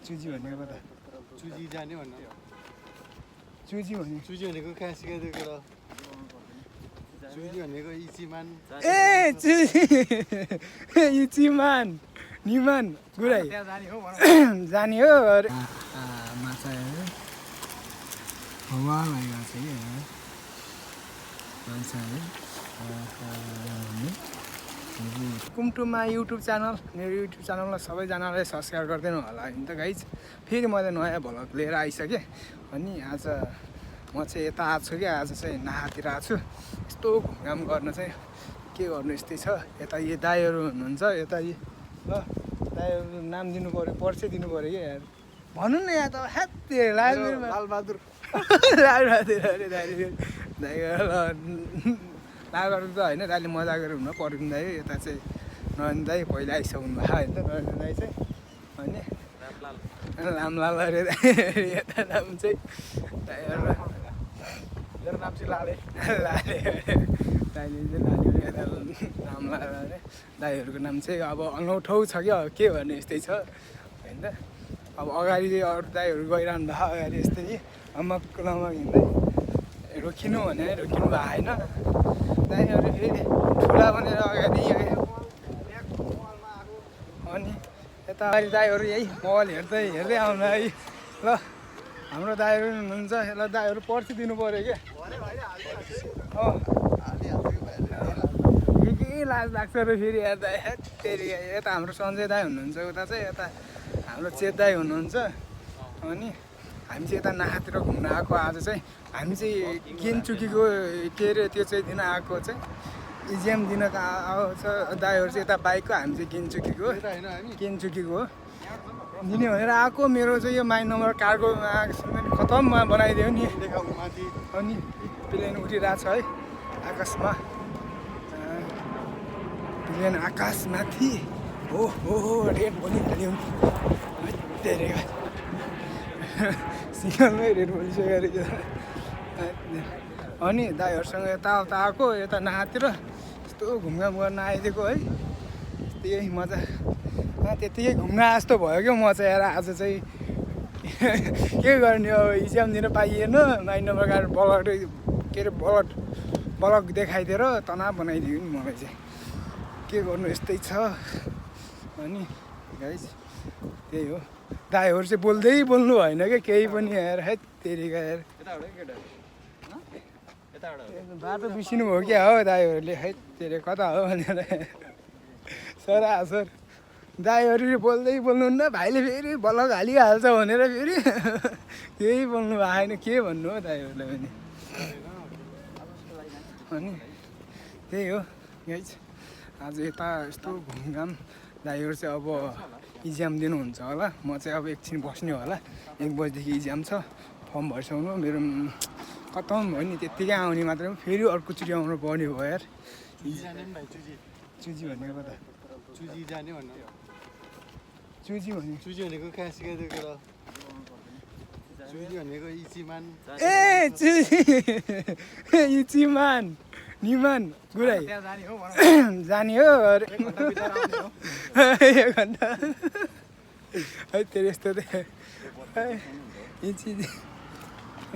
choosy भनेको कता choosy जाने भन्नु चुजी भने चुजी भनेको कहाँ सिकाइदिएको र चुजी भनेको इचिमान ए चुजी इचिमान निमान गुराई जाने हो माछा हवा लागेको छ कि माछा कुमटुमा युट्युब च्यानल मेरो युट्युब च्यानललाई सबैजनाले सब्सक्राइब गरिदिनु होला होइन त गाइज फेरि मैले नयाँ भ्लग लिएर आइसकेँ अनि आज म चाहिँ यता आएको छु कि आज चाहिँ नाहातिर आएको छु यस्तो घुमघाम गर्न चाहिँ के गर्नु यस्तै छ यता यी दाईहरू हुनुहुन्छ यता यी ल दाईहरू नाम दिनु पऱ्यो परिचय दिनु पऱ्यो कि यार भन्नु न यहाँ त ह्यात्ते लालबहादुर लालबहादुर अरे दाइले लालबहादुर त होइन दाइले मजा गरेर हुन पर्ने दाइ यता चाहिँ नयन दाई पहिला आइसक्नु भएको होइन त नयन दाई चाहिँ अनि लामलाल अरे यता नाम चाहिँ दाइहरू मेरो नाम चाहिँ लाले लाले दाइले चाहिँ लाले यता लामलाल अरे दाइहरूको नाम चाहिँ अब अनौठो छ कि के भन्ने यस्तै छ होइन त अब अगाडि अरू दाइहरू गइरहनु भएको अगाडि यस्तै अमक लमक हिँड्दै रोकिनु भने रोकिनु भएको होइन दाइहरू फेरि ठुला भनेर अगाडि अनि यता अगाडि दाइहरू यही मोबाइल हेर्दै हेर्दै आउनु है ल हाम्रो दाइहरू हुनुहुन्छ यसलाई दाइहरू पर्सि दिनु पऱ्यो क्या के लाज लाग्छ र फेरि हेर्दा फेरि यता हाम्रो सञ्जय दाई हुनुहुन्छ उता चाहिँ यता हाम्रो चेत दाई हुनुहुन्छ अनि हामी चाहिँ यता नाहातिर घुम्न आएको आज चाहिँ हामी चाहिँ गेनचुकीको के अरे त्यो चाहिँ दिन आएको चाहिँ इजिएम दिन आउँछ दाईहरू चाहिँ यता बाइकको हामी चाहिँ गेनचुकीको हो दिने भनेर आएको मेरो चाहिँ यो माइन नम्बर कारको खतममा बनाइदियो नि अनि प्लेन उडिरहेको छ है आकाशमा प्लेन आकाशमाथि हो रेड बोलिहाल्यो सिङ्गलमै रेड बोलिसकेको अनि दाइहरूसँग यताउता आएको यता नाहातिर यस्तो घुमघाम गर्न आइदिएको है त्यही मजा त्यत्तिकै घुम्न जस्तो भयो क्या म चाहिँ हेर आज चाहिँ के गर्ने अब इक्जाम दिन पाइएन माइन नम्बर कार ब्लग के अरे ब्लग देखाइदिएर तनाव बनाइदियो नि मलाई चाहिँ के गर्नु यस्तै छ अनि गाइस त्यही हो दाइहरू चाहिँ बोल्दै बोल्नु भएन क्या केही पनि हेर है तेरिका हेर बाटो बिर्सिनु भयो क्या हो दाइहरूले है तेरे कता हो भनेर सर दाइहरू बोल्दै बोल्नुहुन्न भाइले फेरि ब्लग हालिहाल्छ भनेर फेरि केही बोल्नु भएन के भन्नु हो दाइहरूलाई पनि अनि त्यही हो गाइस आज यता यस्तो घुमघाम दाइहरू चाहिँ अब इक्जाम दिनुहुन्छ होला म चाहिँ अब एकछिन बस्ने होला 1 बजीदेखि इक्जाम छ फर्म भरिसक्नु मेरो खतम भयो नि त्यत्तिकै आउने मात्रै फेरि अर्कोचोटि आउनु पर्ने भयो यार चुजी भनेको कता चुजी जाने भन्नु चुजी भनेको कहाँ सिकाइदिएको र चुजी भनेको इचिमान ए चुजी इचिमान निमान गुराई जाने हो 1 घन्टा है त्यो यस्तो इची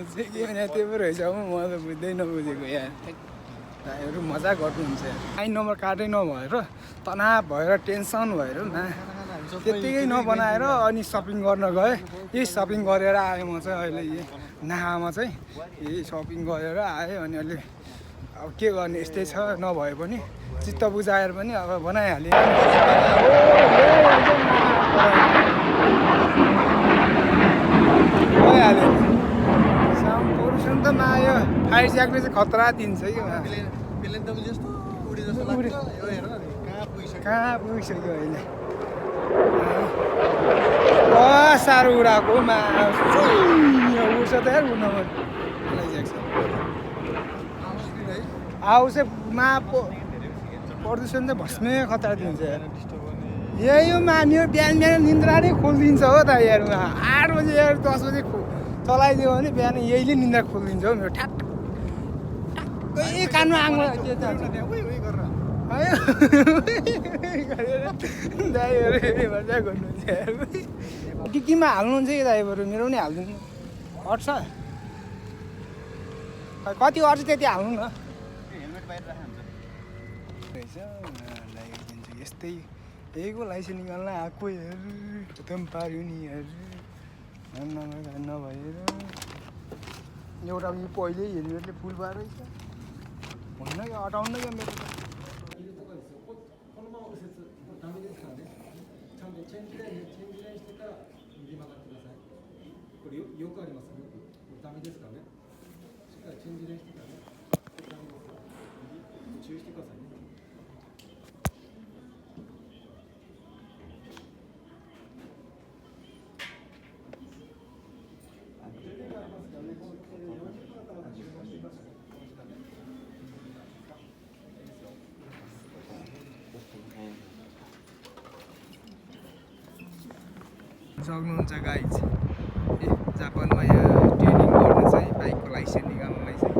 के भने त्यो पो रहेछ म त बुझ्दै नबुझेको यहाँ दाइहरू मजा गर्नुहुन्छ लाइन नम्बर कार्डै नभएर तनाव भएर टेन्सन भएर त्यत्तिकै नबनाएर अनि सपिङ गर्न गएँ यही सपिङ गरेर आएँ म चाहिँ अहिले यही नाहामा चाहिँ यही सपिङ गरेर आएँ अनि अहिले अब के गर्ने यस्तै छ नभए पनि चित्त बुझाएर पनि अब बनाइहालेँ भइहाल्यो साउन्ड पोल्युसन त आयो फाइभ ज्याकले चाहिँ खतरा दिन्छ कि कहाँ पुगिसक्यो अहिले साह्रो उडाएको उड्छ त यार उड्न मन आउँछ प्रदूषण चाहिँ भस्मै खतरा दिन्छ यार यही हो मान्यो बिहान निन्द्रा नै खोलिदिन्छ हो त यार 8 बजे यार 10 बजे चलाइदियो भने बिहान यहीले निन्द्रा खोलिदिन्छ हो मेरो ठ्याक्कै कानमा आङ्गो आयो दाइहरू मजा गर्नुहुन्छ के केमा हाल्नुहुन्छ कि दाइहरू मेरो पनि हालिदिनु अट्छ कति अट्छ त्यति हाल्नु न हेलमेट बाहिर राख्नुहुन्छ रहेछ लगाइदिन्छु यस्तै यहीको लाइसेन्स निकाल्न आएको हेर खतम पार्यो नि हेर नभएर एउटा यो पहिल्यै हेलमेटले फुल भएर रहेछ हुन्न कि अटाउन्न क्या मेरो त सक्नुहुन्छ गाइज ए जापानमा यहाँ ट्रेनिङ गर्नु चाहिँ बाइकको लाइसेन्स निकाल्नुलाई चाहिँ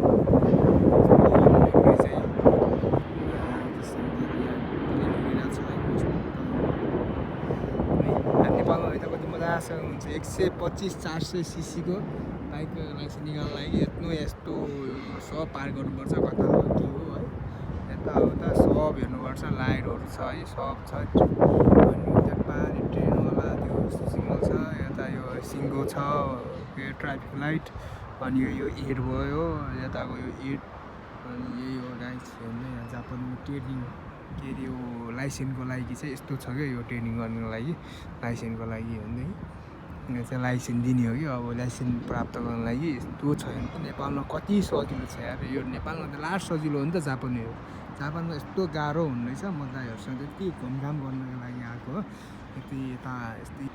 नेपालमा अहिले त कति मजासँग हुन्छ 125-400 सीसीको बाइकको लाइसेन्स निकाल्नु लागि यस्तो सब पार गर्नुपर्छ कता हो के हो है यताउता सब हेर्नुपर्छ लाइटहरू छ है सब छ अनि उता पारि ट्रेनवाला त्यो सिग्नल छ यता यो सिङ्गो छ यो ट्राफिक लाइट अनि यो एड भयो यताको यो एड अनि यही हो गाइस हेर्नु यहाँ जापानमा ट्रेनिङ के अरे यो लाइसेन्सको लागि चाहिँ यस्तो छ क्या यो ट्रेनिङ गर्नुको लागि लाइसेन्सको लागि हेर्नु यहाँ चाहिँ लाइसेन्स दिने हो कि अब लाइसेन्स प्राप्त गर्नको लागि यस्तो छ नेपालमा कति सजिलो छ यार यो नेपालमा त लास्ट सजिलो हो नि त जापानमा यस्तो गाह्रो हुने रहेछ म दाइहरूसँग त्यति घुमघाम गर्नको लागि आएको हो यति यता यस्तै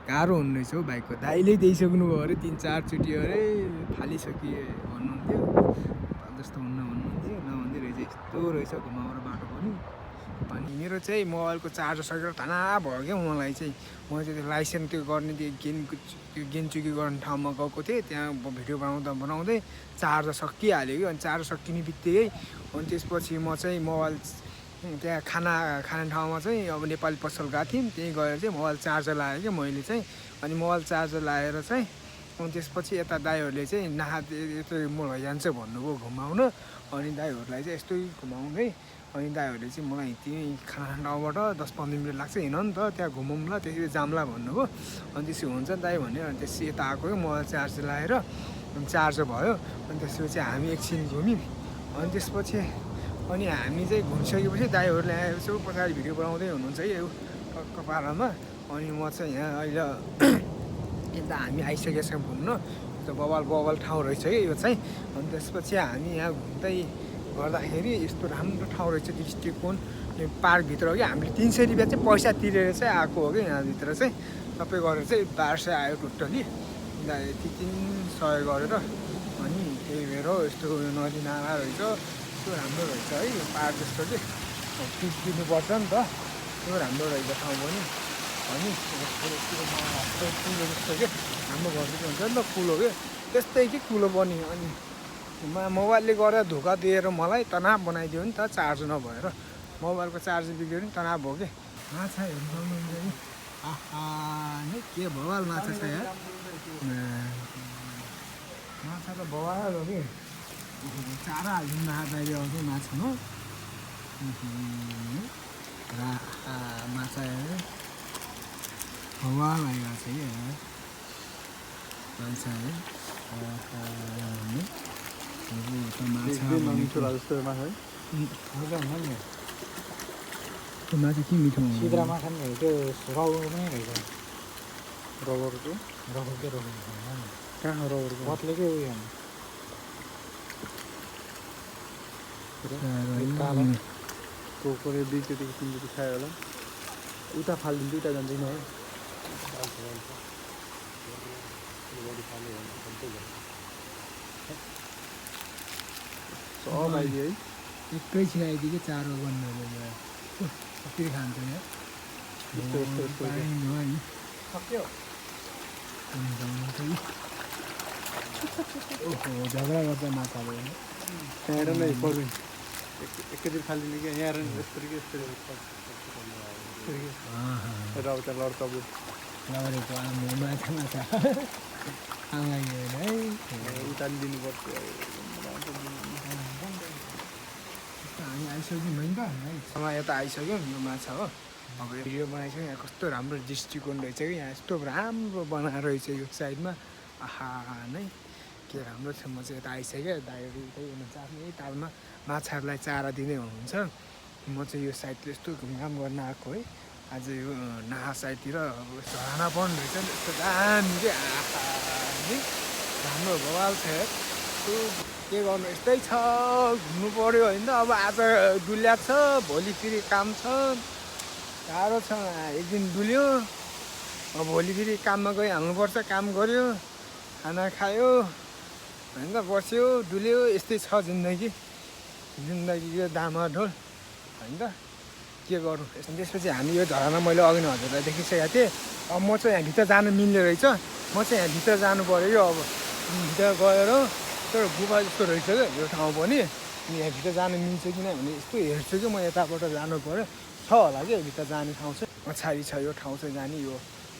गाह्रो हुने रहेछ हौ बाइकको दाइले दिइसक्नुभयो अरे 3-4 चोटि अरे फालिसकिए भन्नुहुन्थ्यो जस्तो भन्नुहुन्थ्यो नभन्दै रहेछ यस्तो रहेछ घुमाउरो बाटो पनि अनि मेरो चाहिँ मोबाइलको चार्जर सकेर ताना भयो क्या मलाई चाहिँ म चाहिँ त्यो लाइसेन्स त्यो गर्ने त्यो गेनचुकी गर्ने ठाउँमा गएको थिएँ त्यहाँ भिडियो बनाउँदै चार्जर सकिहाल्यो कि अनि चार्जर सकिने बित्तिकै अनि त्यसपछि म चाहिँ मोबाइल त्यहाँ खाने ठाउँमा चाहिँ अब नेपाली पसल गएको थियौँ त्यहीँ गएर चाहिँ मोबाइल चार्जर लगाएँ क्या मैले चाहिँ अनि मोबाइल चार्जर लगाएर चाहिँ अनि त्यसपछि यता दाइहरूले चाहिँ यस्तो म लैजान्छ भन्नुभयो घुमाउन अनि दाइहरूलाई चाहिँ यस्तै घुमाउँदै अनि दाइहरूले चाहिँ मलाई त्यहीँ खाना ठाउँबाट 10-15 मिनट लाग्छ हिँड नि त त्यहाँ घुमाउँला त्यसरी जाम्ला भन्नुभयो अनि त्यसरी हुन्छ दाइ भन्यो अनि त्यसपछि यता आएको मोबाइल चार्जर लगाएर अनि चार्जर भयो अनि त्यसपछि हामी एकछिन घुम्यौँ अनि त्यसपछि अनि हामी चाहिँ घुमिसकेपछि दाइहरूले यसो पछाडि भिडियो बनाउँदै हुनुहुन्छ है यो पारामा अनि म चाहिँ यहाँ अहिले यता हामी आइसकेका छौँ घुम्न त्यो बवाल ठाउँ रहेछ कि यो चाहिँ अनि त्यसपछि हामी यहाँ घुम्दै गर्दाखेरि यस्तो राम्रो ठाउँ रहेछ दृष्टिकोण पार्कभित्र हो कि हामीले 300 रुपियाँ चाहिँ पैसा तिरेर चाहिँ आएको हो कि यहाँभित्र चाहिँ सबै गरेर चाहिँ 1200 आयो टोटली 300 गरेर अनि त्यही भएर यस्तो नदी नाला रहेछ त्यो राम्रो रहेछ है यो पार्क जस्तो कि फिस दिनुपर्छ नि त त्यो राम्रो रहेछ ठाउँ पनि अनि कुलो जस्तो कि हाम्रो घरको हुन्छ नि त कुलो के त्यस्तै कि कुलो पनि अनि मोबाइलले गर्दा धोका दिएर मलाई तनाव बनाइदियो नि त चार्ज नभएर मोबाइलको चार्ज बिग्रियो नि तनाव भयो कि माछा हेर्नु सक्नुहुन्छ नि आहा नि के बवाल माछा छ यार माछा त बवाल हो कि चारा हालिदिनु बाहिर आउँछ माछामा माछा हेर बवाल आइरहेको छ कि माछा है माछा के मिठो सिद्रा माछा पनि त्यो रबर पनि रहेछ रबरको कहाँ रबरको पत्लेकै उयो कोकोले 2 चोटि 3 चोटि खायो होला उता फालिदिन्छ उता जाँदैन है सब आइदियो है एकैछिन आइदियो कि चारो गर्नु कति खान्छ यहाँ सक्यो ओहो झगडा गर्छ माछाले त्यहाँबाट नै पर्दैन एकैचोटि फालिदिने क्या यहाँ यस्तरी राउटा लड्का बुट नगरेको माछा माछा आमाले है उतालिदिनुपर्छ हामी आइसक्यौँ होइन त समय यता आइसक्यौँ यो माछा हो अब भिडियो बनाइसक्यौँ यहाँ कस्तो राम्रो दृष्टिकोण रहेछ कि यहाँ यस्तो राम्रो बनाएर रहेछ यो साइडमा आहा नै के राम्रो छ म चाहिँ यता आइसकेँ दाइहरू त्यही हुनुहुन्छ आफ्नै तालमा माछाहरूलाई चारा दिँदै हुनुहुन्छ म चाहिँ यो साइडले यस्तो घुमघाम गर्न आएको है आज यो नाहा साइडतिर अब झरना पर्नु रहेछ नि यस्तो दामी के आहा नि राम्रो बवाल छ यस्तो के गर्नु यस्तै छ घुम्नु पऱ्यो होइन त अब आज डुल्या छ भोलि फेरि काम छ गाह्रो छ एक दिन डुल्यो अब भोलि फेरि काममा गइहाल्नुपर्छ काम गऱ्यो खाना खायो होइन त बस्यो डुल्यो यस्तै छ जिन्दगीको दामाडोल होइन त के गरौँ त्यसपछि हामी यो झरना मैले अघि नै हजुरलाई देखिसकेको थिएँ अब म चाहिँ यहाँभित्र जानु मिल्ने रहेछ म चाहिँ यहाँभित्र जानु पऱ्यो यो अब भित्र गएर तर गुफा जस्तो रहेछ क्या यो ठाउँ पनि यहाँभित्र जानु मिल्छ कि नै भने यस्तो हेर्छु कि म यताबाट जानु पऱ्यो छ होला कि भित्र जाने ठाउँ चाहिँ पछाडि छ यो ठाउँ चाहिँ जाने यो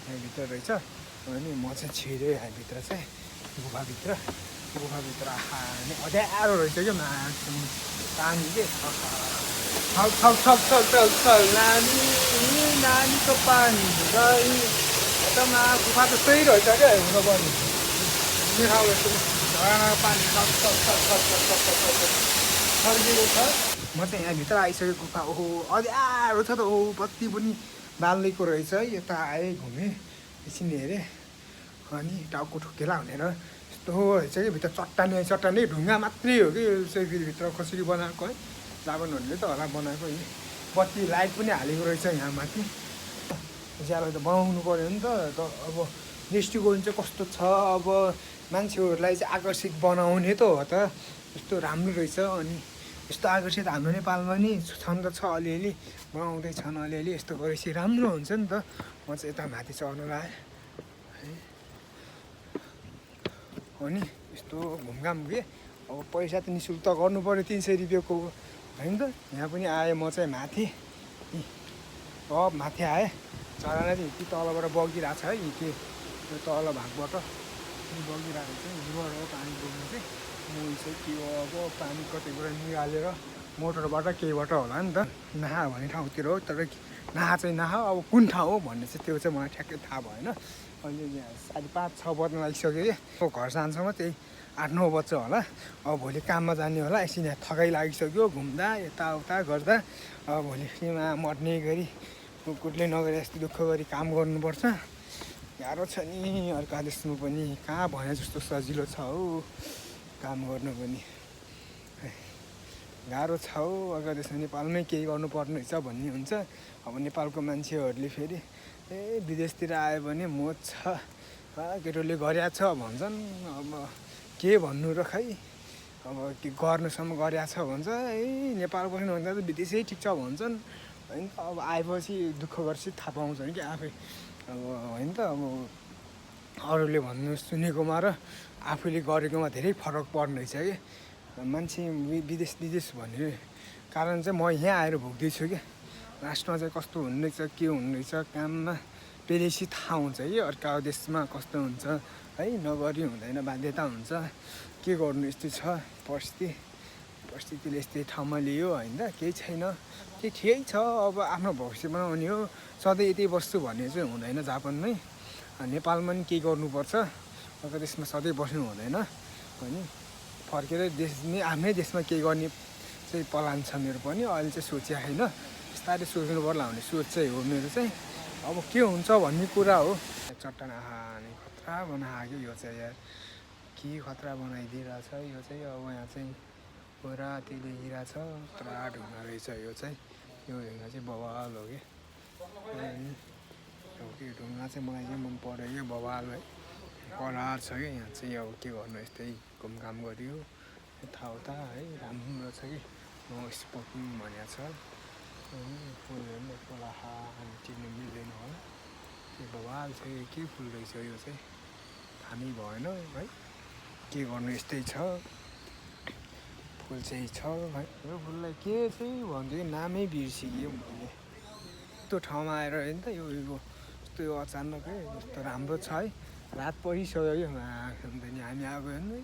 यहाँभित्र रहेछ अनि म चाहिँ छिरेँ यहाँभित्र चाहिँ गुफाभित्र आहा अँध्यारो रहेछ क्या पानी के छल नानीको पानी एकदम गुफा जस्तै रहेछ क्या हुन पनि झरनाको पानी छर्किएको छ म चाहिँ यहाँभित्र आइसकेको गुफा ओहो अँध्यारो छ त ओहो बत्ती पनि बाल्दैको रहेछ है यता आएँ घुमेँ एकछिन हेरेँ अनि टाउको ठोकेला भनेर यस्तो रहेछ कि भित्र चट्टानै ढुङ्गा मात्रै हो कि चाहिँ फेरि भित्र कसरी बनाएको है जापानहरूले त होला बनाएको यी बत्ती लाइट पनि हालेको रहेछ यहाँ माथि ज्याला त बनाउनु पऱ्यो नि त अब दृष्टिकोण चाहिँ कस्तो छ अब मान्छेहरूलाई चाहिँ आकर्षित बनाउने त हो त यस्तो राम्रो रहेछ अनि यस्तो आकर्षित हाम्रो नेपालमा नि छन् त छ अलिअलि बनाउँदैछन् अलिअलि यस्तो गरेपछि राम्रो हुन्छ नि त म चाहिँ यता माथि चढ्नु लागेँ है अनि यस्तो घुमघाम के अब पैसा त निःशुल्क गर्नु पऱ्यो 300 रुपियाँको होइन त यहाँ पनि आएँ म चाहिँ माथि अब माथि आएँ झरना चाहिँ यति तलबाट बगिरहेको छ है के त्यो तल भागबाट बगिरहेको छ हिँडबाट हो पानी बग्नु चाहिँ मुल चाहिँ के हो अब पानी कतैबाट निकालेर मोटरबाट केहीबाट होला नि त नाहा भन्ने ठाउँतिर हो तर नाहा चाहिँ नाहा अब कुन ठाउँ हो भन्ने चाहिँ त्यो चाहिँ मलाई ठ्याक्कै थाहा भएन अहिले यहाँ 5:30-6 बज्न लागिसक्यो कि घर जान्छमा त्यही 8-9 बज्छ होला अब भोलि काममा जाने होला एकछिन यहाँ थकाइ लागिसक्यो घुम्दा यताउता गर्दा अब भोलि फेरिमा मर्ने गरी कुकुरले नगरे यस्तो दुःख गरी काम गर्नुपर्छ गाह्रो छ नि अर्का देशमा पनि कहाँ भने जस्तो सजिलो छ हौ काम गर्नु पनि गाह्रो छ हौ अर्का देशमा नेपालमै केही गर्नुपर्ने रहेछ भन्ने हुन्छ अब नेपालको मान्छेहरूले फेरि विदेशतिर आयो भने मोज छ केटोले गरिया छ भन्छन् अब के भन्नु र खै अब के गर्नुसम्म गरिया छ भन्छ नेपाल बस्नु भन्दा त विदेशै ठिक छ भन्छन् होइन त अब आएपछि दुःख गर्छ थाहा पाउँछ नि कि आफै अब होइन त अब अरूले भन्नु सुनेकोमा र आफूले गरेकोमा धेरै फरक पर्ने रहेछ कि मान्छे विदेश भन्ने कारण चाहिँ म यहाँ आएर भोग्दैछु कि लास्टमा चाहिँ कस्तो हुँदैछ के हुँदैछ काममा पेलेसी थाहा हुन्छ कि अर्का देशमा कस्तो हुन्छ है नगरी हुँदैन बाध्यता हुन्छ के गर्नु यस्तै छ परिस्थितिले यस्तै ठाउँमा लियो होइन त केही छैन त्यो ठिकै छ अब आफ्नो भविष्य बनाउने हो सधैँ यतै बस्छु भन्ने चाहिँ हुँदैन जापानमै नेपालमा नि केही गर्नुपर्छ अर्को देशमा सधैँ बस्नु हुँदैन अनि फर्केर आफ्नै देशमा केही गर्ने चाहिँ प्लान छ मेरो पनि अहिले चाहिँ सोचेको छैन बिस्तारै सोच्नु पर्ला भन्ने सोच चाहिँ हो मेरो चाहिँ अब के हुन्छ भन्ने कुरा हो चट्टान आहाने खतरा बनायो यो चाहिँ यार के खतरा बनाइदिइरहेछ यो चाहिँ अब यहाँ चाहिँ पुरा त्यसले हिरा छ पुरा ढुङ्गा रहेछ यो चाहिँ यो ढुङ्गा चाहिँ बवाल हो कि त्यो ढुङ्गा चाहिँ मलाई चाहिँ मन पऱ्यो कि बवाल है करार छ कि यहाँ चाहिँ अब के गर्नु यस्तै घुमघाम गरियो यताउता है राम्रो छ कि नो स्पोर्टिङ भनेको छ फुलहरू पनि खोला हामी टिप्नु मिल्दैन होला त्यो बवाल छ के फुल रहेछ यो चाहिँ थाहा नै भएन है के गर्नु यस्तै छ फुल चाहिँ छ है यो फुललाई के चाहिँ भन्छु कि नामै बिर्सियो मैले यस्तो ठाउँमा आएर हेर्नु त यो यस्तो यो अचानकै यस्तो राम्रो छ है रात परिसक्यो कि अन्त नि हामी आएको हेर्नु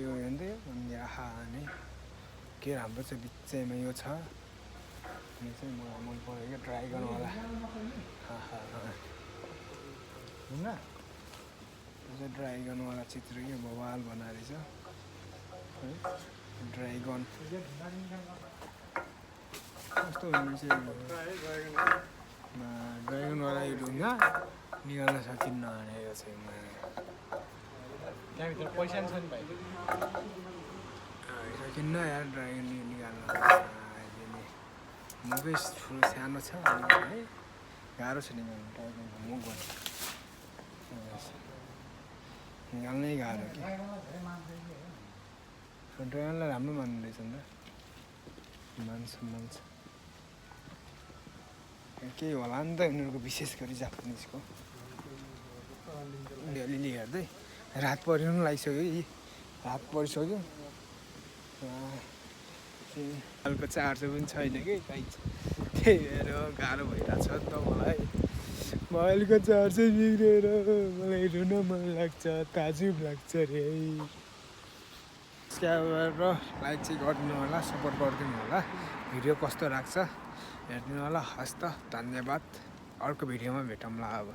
यो हेर्दै अनि आहा नै के राम्रो छ बिचैमा यो छ यो चाहिँ मलाई मन पऱ्यो क्या ट्राई गर्नु होला हुन्न यो चाहिँ ड्राइगन वाला चित्र के बवाल बनाएर छ है ड्राइगन कस्तो हुने चाहिँ ड्राइगन वाला यो ढुङ्गा निकाल्न सकिन्न भने यो चाहिँ त्यहाँभित्र पैसा पनि छ नि भाइ सकिन्न यार ड्राइगन निकाल्न मुखै ठुलो सानो छ है गाह्रो छ निकाल्नु ड्राइगनको मुख गर्नु निकाल्नै गाह्रो कि ड्राइगनलाई राम्रो मान्नु रहेछ नि त मान्छ केही होला नि त उनीहरूको विशेष गरी जापानिजको अलिअलि हेर्दै रात पऱ्यो पनि लागिसक्यो यी रात परिसक्यो हालको चार्ज पनि छैन कि त्यही भएर गाह्रो भइरहेको छ नि त मलाई मोबाइलको चार्जै बिग्रेर मलाई हेर्न मन लाग्छ ताजुब लाग्छ रे सब्सक्राइब गरेर लाइक चाहिँ गरिदिनु होला सपोर्ट गरिदिनु होला भिडियो कस्तो लाग्छ हेरिदिनु होला हस् त धन्यवाद अर्को भिडियोमा भेटौँला अब